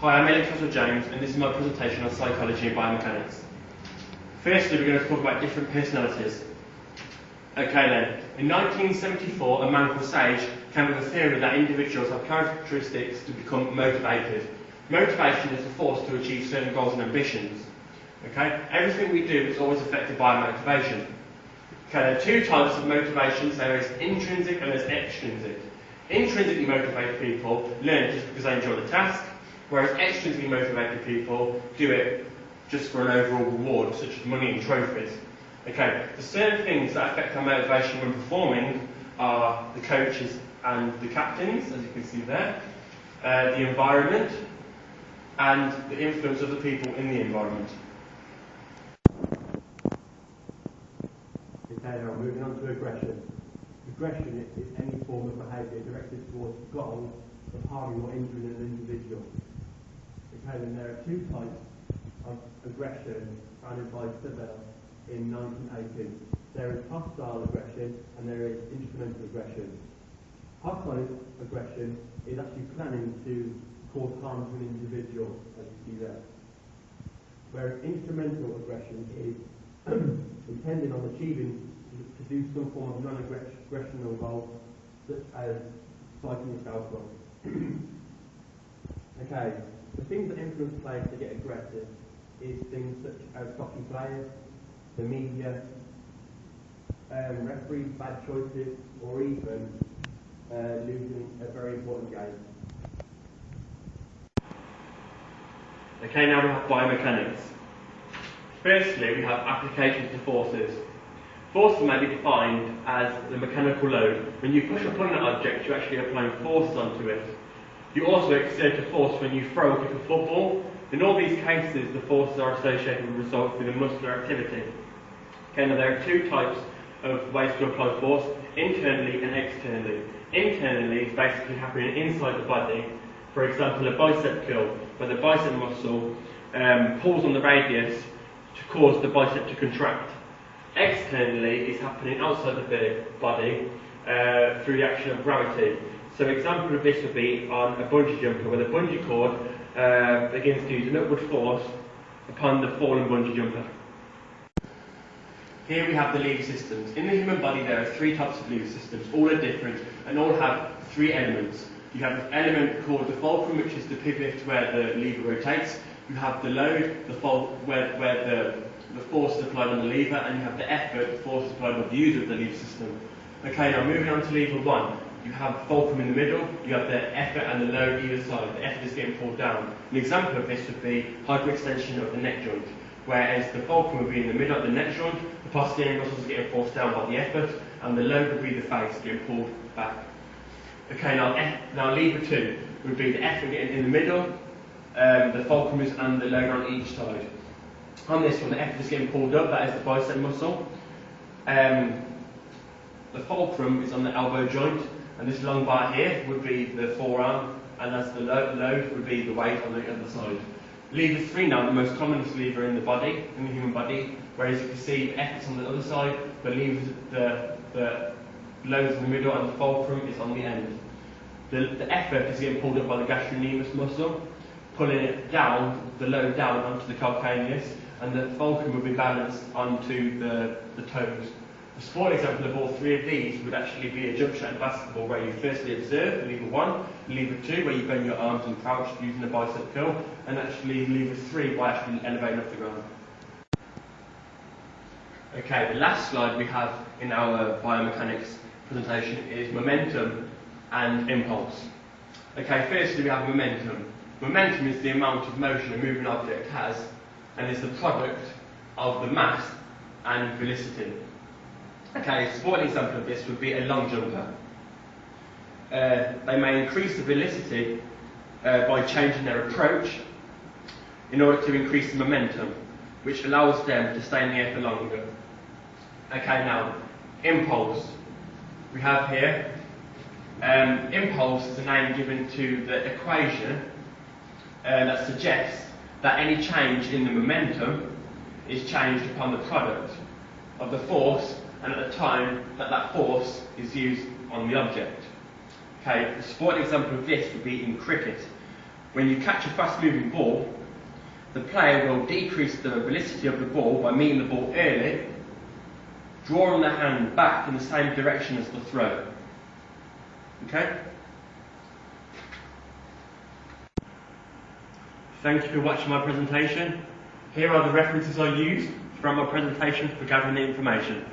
Hi, I'm Alex Russell-James, and this is my presentation on psychology and biomechanics. Firstly, we're going to talk about different personalities. Okay then, in 1974, a man called Sage came up with a theory that individuals have characteristics to become motivated. Motivation is the force to achieve certain goals and ambitions. Okay, everything we do is always affected by motivation. Okay, there are two types of motivations. There is intrinsic and there's extrinsic. Intrinsically motivated people learn just because they enjoy the task, whereas extrinsically motivated people do it just for an overall reward, such as money and trophies. Okay, the certain things that affect our motivation when performing are the coaches and the captains, as you can see there, the environment, and the influence of the people in the environment. Okay, now moving on to aggression. Aggression is any form of behaviour directed towards the goal of harming or injuring an individual. Okay, then there are two types of aggression founded by Savelle in 1980. There is hostile aggression and there is instrumental aggression. Hostile aggression is actually planning to cause harm to an individual, as you see there. Whereas instrumental aggression is intending on achieving to do some form of non-aggressional goal, such as fighting yourself wrong. Okay, the things that influence players to get aggressive is things such as stopping players, the media, referees' bad choices, or even losing a very important game. Okay, now we have biomechanics. Firstly, we have applications to forces. Forces may be defined as the mechanical load. When you push upon an object, you're actually applying forces onto it. You also exert a force when you throw or kick a football. In all these cases, the forces are associated with results within muscular activity. Okay, now there are two types of ways to apply force, internally and externally. Internally is basically happening inside the body. For example, a bicep curl, where the bicep muscle pulls on the radius to cause the bicep to contract. Externally is happening outside the body through the action of gravity. So an example of this would be on a bungee jumper, where the bungee cord begins to use an upward force upon the fallen bungee jumper. Here we have the lever systems. In the human body there are three types of lever systems. All are different and all have three elements. You have an element called the fulcrum, which is the pivot where the lever rotates. You have the load, where the force is applied on the lever, and you have the effort, the force is applied by the user of the lever system. Okay, now moving on to lever one. You have fulcrum in the middle, you have the effort and the load either side. The effort is getting pulled down. An example of this would be hyperextension of the neck joint, whereas the fulcrum would be in the middle of the neck joint, the posterior muscles are getting forced down by the effort, and the load would be the face getting pulled back. Okay, now lever two would be the effort getting in the middle, the fulcrum is and the load on each side. On this one, the effort is getting pulled up, that is the bicep muscle. The fulcrum is on the elbow joint, and this long bar here would be the forearm, and as the load would be the weight on the other side. Lever three now, the most commonest lever in the body, in the human body, whereas you can see the effort's on the other side, but the load is in the middle and the fulcrum is on the end. The effort is getting pulled up by the gastrocnemius muscle, pulling it down, the load down onto the calcaneus, and the fulcrum will be balanced onto the toes. A sport example of all three of these would actually be a jump shot in basketball, where you firstly observe lever one, lever two, where you bend your arms and crouch using the bicep curl, and actually lever three by actually elevating off the ground. Okay, the last slide we have in our biomechanics presentation is momentum and impulse. Okay, firstly we have momentum. Momentum is the amount of motion a moving object has, and is the product of the mass and velocity. Okay, a sporting example of this would be a long jumper. They may increase the velocity by changing their approach in order to increase the momentum, which allows them to stay in the air for longer. Okay, now, impulse. We have here, impulse is a name given to the equation that suggests that any change in the momentum is changed upon the product of the force and at the time that that force is used on the object. Okay, a sport example of this would be in cricket, when you catch a fast moving ball, the player will decrease the velocity of the ball by meeting the ball early, drawing the hand back in the same direction as the throw. Okay? Thank you for watching my presentation. Here are the references I used from my presentation for gathering the information.